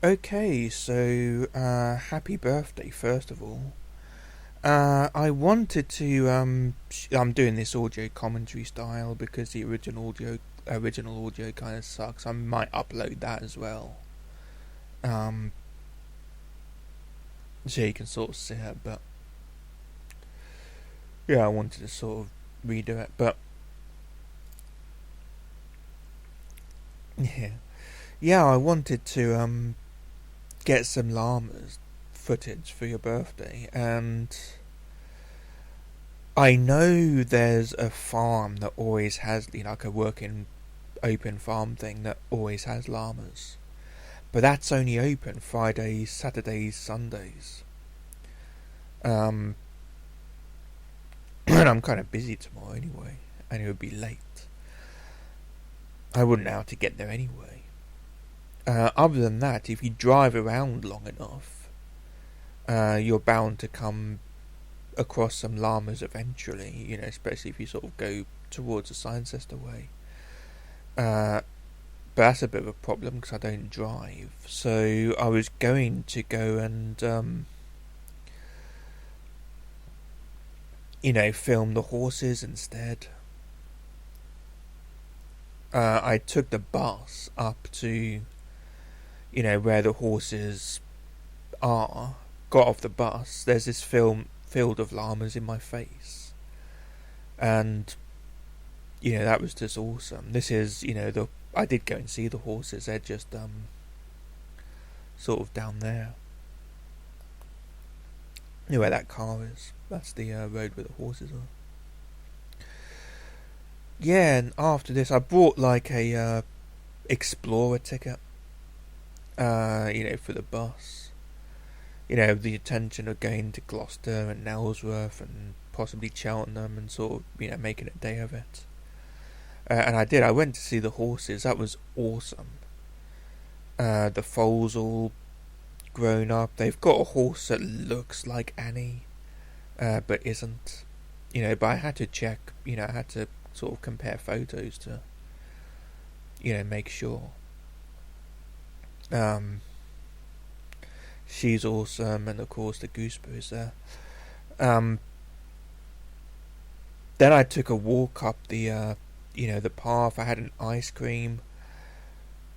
Okay, so happy birthday first of all. I wanted to I'm doing this audio commentary style because the original audio kind of sucks. I might upload that as well. Um, so you can sort of see it, but yeah, I wanted to sort of redo it, but yeah, yeah, I wanted to get some llamas footage for your birthday, and I know there's a farm that always has, like a working open farm thing that always has llamas. But that's only open Fridays, Saturdays, Sundays. Um, and I'm kind of busy tomorrow anyway, and it would be late. I wouldn't know how to get there anyway. Other than that, if you drive around long enough, you're bound to come across some llamas eventually, especially if you sort of go towards the Cirencester way. But that's a bit of a problem because I don't drive. So I was going to go and, film the horses instead. I took the bus up to, where the horses are. Got off the bus. There's this field of llamas in my face, and that was just awesome. This is, I did go and see the horses. They're just sort of down there. You know where that car is? That's the road where the horses are. Yeah, and after this, I bought like a Explorer ticket. For the bus. The intention of going to Gloucester and Nailsworth and possibly Cheltenham and sort of, making a day of it. And I did. I went to see the horses. That was awesome. The foals all grown up. They've got a horse that looks like Annie, but isn't. But I had to check. I had to sort of compare photos to, make sure. She's awesome, and of course the gooseberry is there. Then I took a walk up the path. I had an ice cream,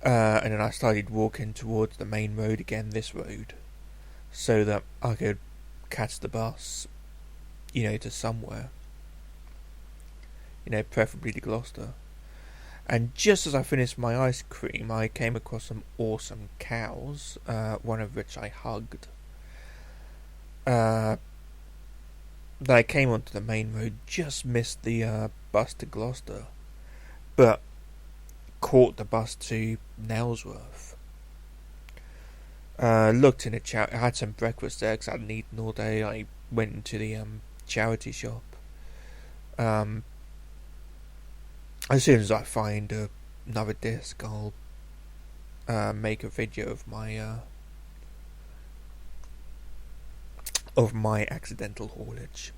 and then I started walking towards the main road again, this road, so that I could catch the bus, to somewhere, preferably to Gloucester. And just as I finished my ice cream, I came across some awesome cows, one of which I hugged. Then I came onto the main road, just missed the bus to Gloucester, but caught the bus to Nailsworth. Looked in I had some breakfast there because I hadn't eaten all day. I went into the charity shop. As soon as I find another disc, I'll make a video of my accidental haulage.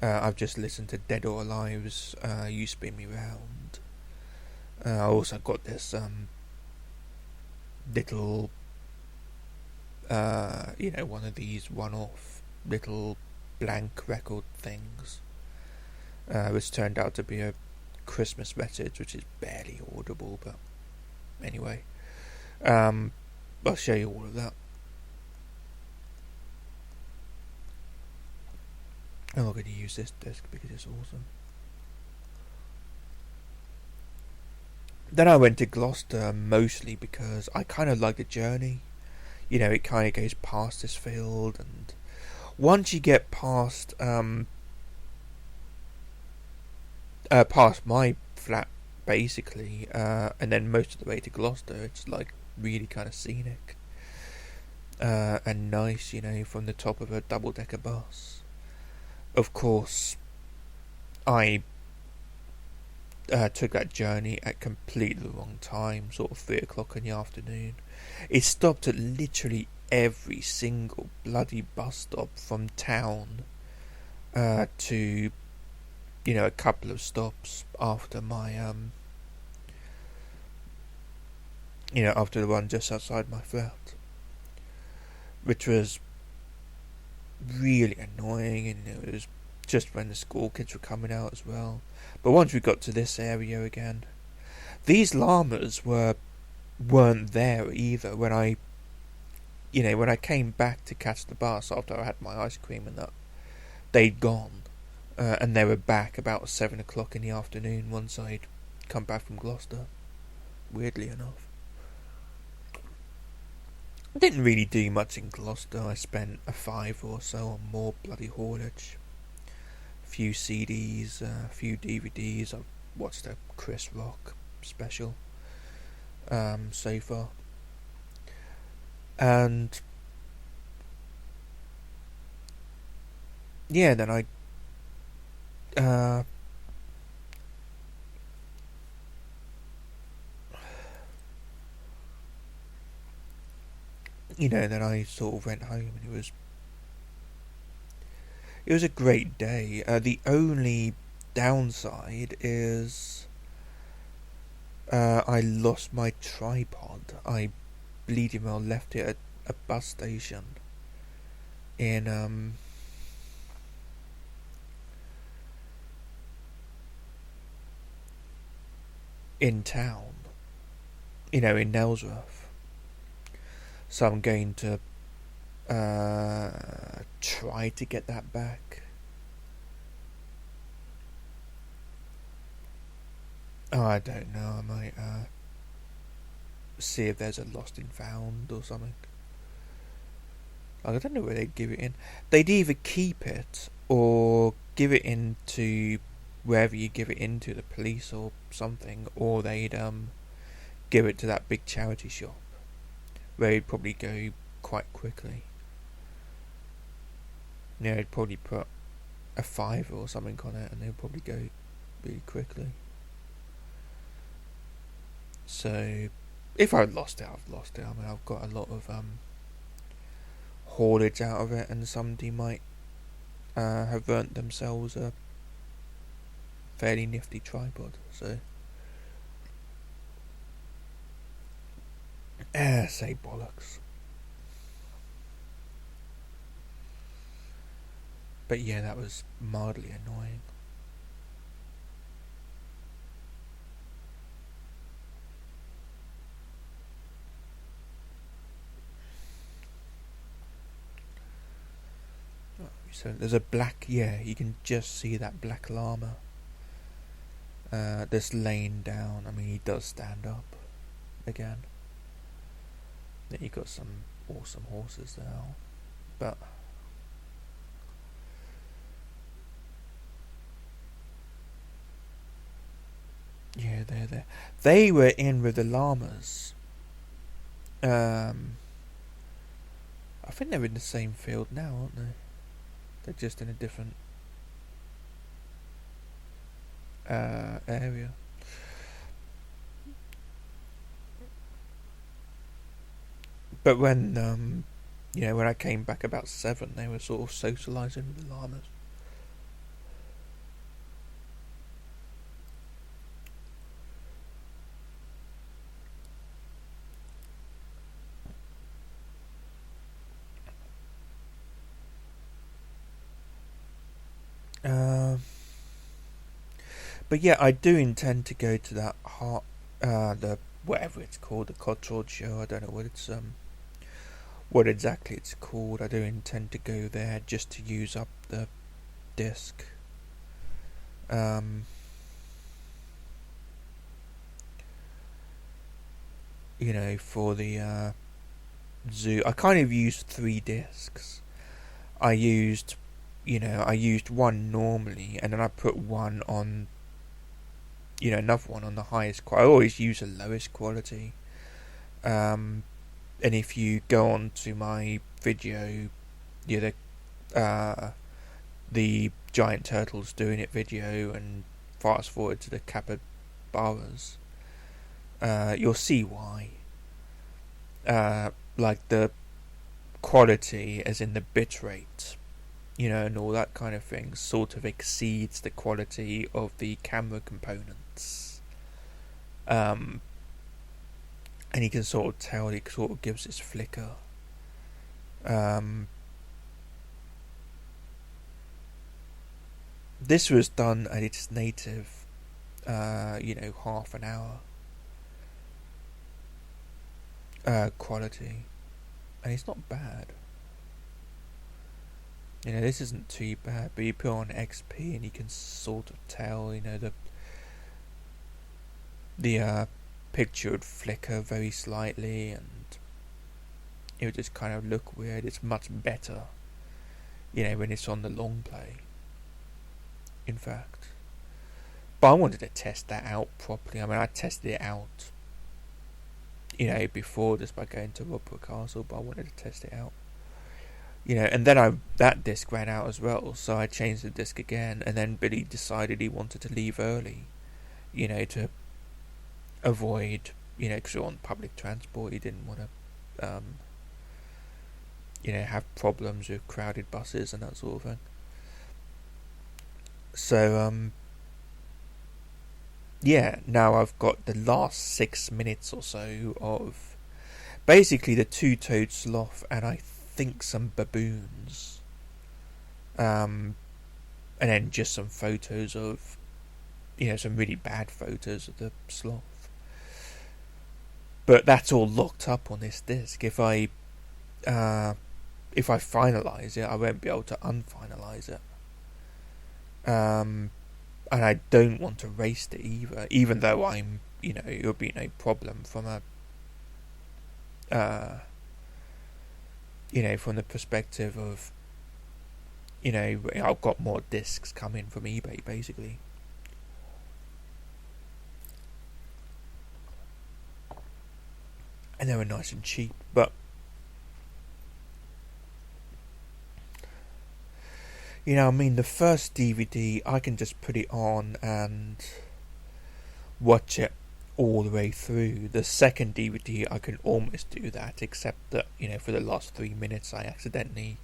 I've just listened to Dead or Alive's You Spin Me Round. I also got this little, one of these one-off little blank record things, which turned out to be a Christmas message, which is barely audible, but anyway, I'll show you all of that. I'm not going to use this disc because it's awesome. Then I went to Gloucester mostly because I kind of like the journey. It kind of goes past this field, and once you get past past my flat basically, and then most of the way to Gloucester, it's like really kind of scenic and nice, from the top of a double-decker bus. Of course, I took that journey at completely the wrong time, sort of 3 o'clock in the afternoon. It stopped at literally every single bloody bus stop from town to a couple of stops after my after the one just outside my flat, which was really annoying, and it was just when the school kids were coming out as well. But once we got to this area again, these llamas weren't there either when I came back to catch the bus after I had my ice cream and that. They'd gone, and they were back about 7 o'clock in the afternoon once I'd come back from Gloucester, weirdly enough. I didn't really do much in Gloucester. I spent a five or so on more bloody haulage. A few CDs, a few DVDs. I watched a Chris Rock special so far. And yeah, then then I sort of went home, and it was a great day. The only downside is I lost my tripod. I bleeding well left it at a bus station in town, in Nailsworth. So I'm going to try to get that back. Oh, I don't know. I might see if there's a lost and found or something. I don't know where they'd give it in. They'd either keep it or give it into wherever you give it into, the police or something, or they'd give it to that big charity shop where it'd probably go quite quickly. Yeah, they'd probably put a $5 or something on it, and they'd probably go really quickly. So if I've lost it, I've lost it. I mean, I've got a lot of haulage out of it, and somebody might have burnt themselves a fairly nifty tripod. So say bollocks. But yeah, that was mildly annoying. So there's a black, you can just see that black llama that's laying down. I mean, he does stand up again. Then you got some awesome horses there, but yeah, they're there. They were in with the llamas. I think they're in the same field now, aren't they? They're just in a different area. But when when I came back about 7, they were sort of socialising with the llamas. But yeah, I do intend to go to that the whatever it's called, the Cotswold show. I don't know what exactly it's called. I do intend to go there just to use up the disc. For the zoo. I kind of used 3 discs. I used one normally, and then I put one on, another one on the highest quality. I always use the lowest quality. And if you go on to my video, the giant turtles doing it video, and fast forward to the capybaras, you'll see why. Like the quality, as in the bit rate, and all that kind of thing, sort of exceeds the quality of the camera components. and you can sort of tell it sort of gives this flicker. This was done at its native, half an hour quality, and it's not bad. This isn't too bad, but you put on XP and you can sort of tell, the picture would flicker very slightly and it would just kind of look weird. It's much better, when it's on the long play, in fact. But I wanted to test that out properly. I tested it out, before, just by going to Rubber Castle, but I wanted to test it out. And then that disc ran out as well, so I changed the disc again, and then Billy decided he wanted to leave early, to avoid, because you're on public transport, he didn't want to, have problems with crowded buses and that sort of thing. So, now I've got the last 6 minutes or so of basically the two-toed sloth and I think some baboons, and then just some photos of, some really bad photos of the sloth. But that's all locked up on this disc. If I finalise it, I won't be able to unfinalise it. And I don't want to waste it either, even though I'm, it would be no problem from a, from the perspective of, I've got more discs coming from eBay, basically. And they were nice and cheap, but the first DVD, I can just put it on and watch it all the way through. The second DVD, I can almost do that, except that, for the last 3 minutes, I accidentally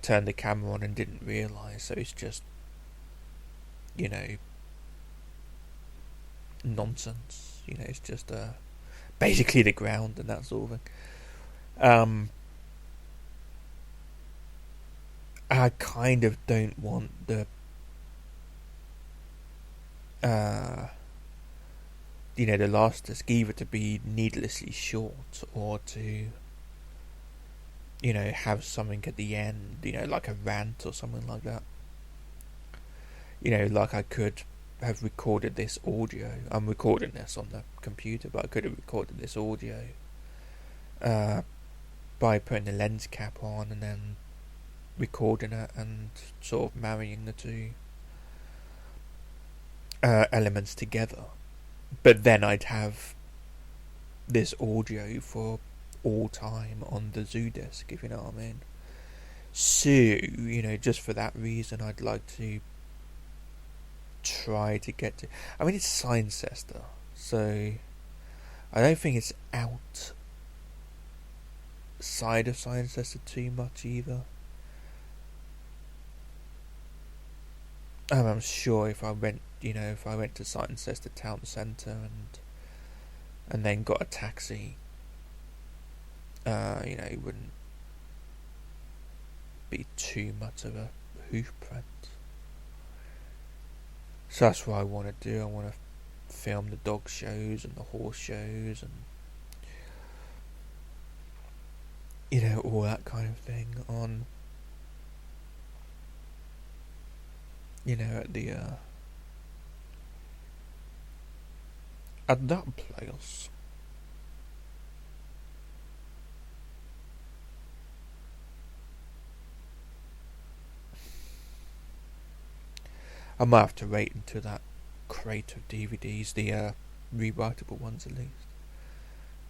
turned the camera on and didn't realise, so it's just, nonsense. It's just basically the ground and that sort of thing. I kind of don't want the the last disc either to be needlessly short or to have something at the end, like a rant or something like that. Like I could have recorded this audio. I'm recording this on the computer, but I could have recorded this audio by putting the lens cap on and then recording it and sort of marrying the two elements together. But then I'd have this audio for all time on the zoo disc, if you know what I mean. So, just for that reason, I'd like to try to get to... it's Cirencester, so I don't think it's outside of Cirencester too much either. I'm sure if I went to Cirencester town centre and then got a taxi, it wouldn't be too much of a hoof print. So that's what I want to do. I want to film the dog shows and the horse shows and all that kind of thing on at that place. I might have to wait until that crate of DVDs, the rewritable ones at least,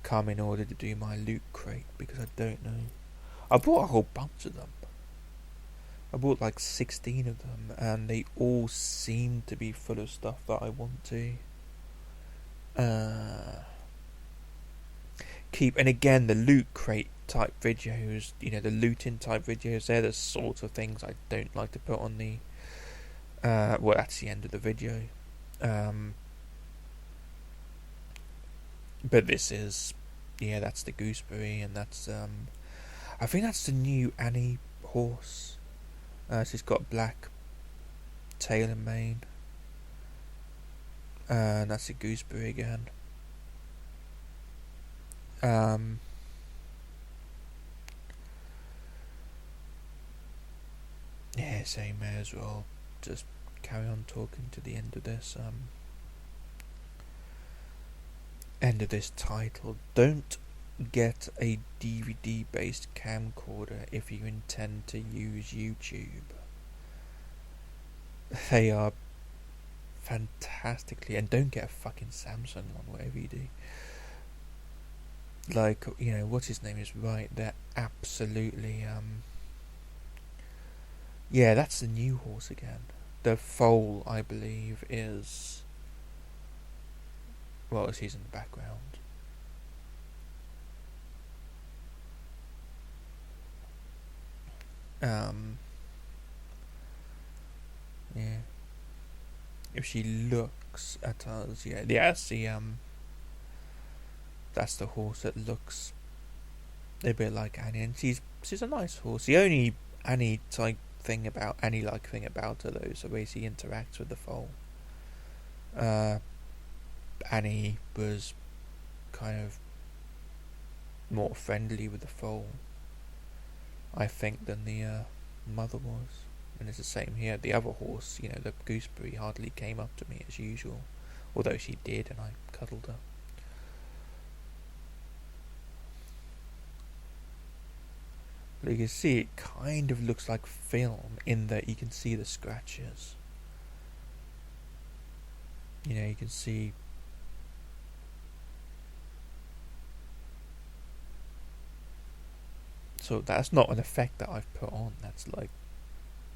come in order to do my loot crate, because I don't know. I bought a whole bunch of them. I bought like 16 of them, and they all seem to be full of stuff that I want to keep. And again, the loot crate type videos, the looting type videos, they're the sort of things I don't like to put on the that's the end of the video. But this is, yeah, that's the gooseberry, and that's I think that's the new Annie horse. She's got black tail and mane, and that's a gooseberry again. Um, yeah, so you may as well just carry on talking to the end of this. End of this title. Don't get a DVD based camcorder if you intend to use YouTube. They are fantastically, and don't get a fucking Samsung one, whatever you do. Like, you know, what's his name is right, they're absolutely yeah, that's the new horse again. The foal, I believe, is, well, he's in the background. Yeah. If she looks at us, yeah, that's the horse that looks a bit like Annie, and she's a nice horse. The only Annie like thing about her though is the way she interacts with the foal. Annie was kind of more friendly with the foal, I think, than the mother was. And it's the same here. The other horse, you know, the gooseberry, hardly came up to me as usual, although she did, and I cuddled her. But you can see it kind of looks like film in that you can see the scratches. You know, you can see so that's not an effect that I've put on. That's like,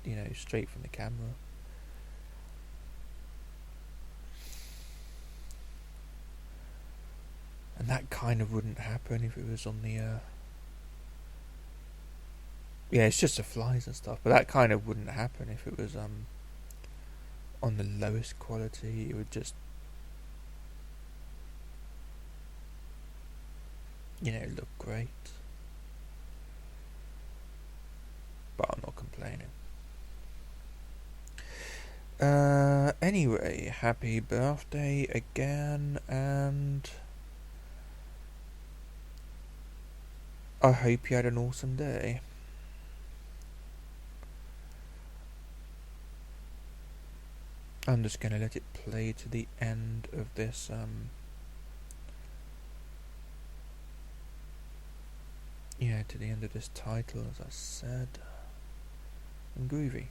you know, straight from the camera. And that kind of wouldn't happen if it was on the yeah, it's just the flies and stuff, but that kind of wouldn't happen if it was on the lowest quality. It would just, you know, look great. But I'm not complaining. Anyway, happy birthday again, and I hope you had an awesome day. I'm just gonna let it play to the end of this yeah, to the end of this title, as I said. And groovy.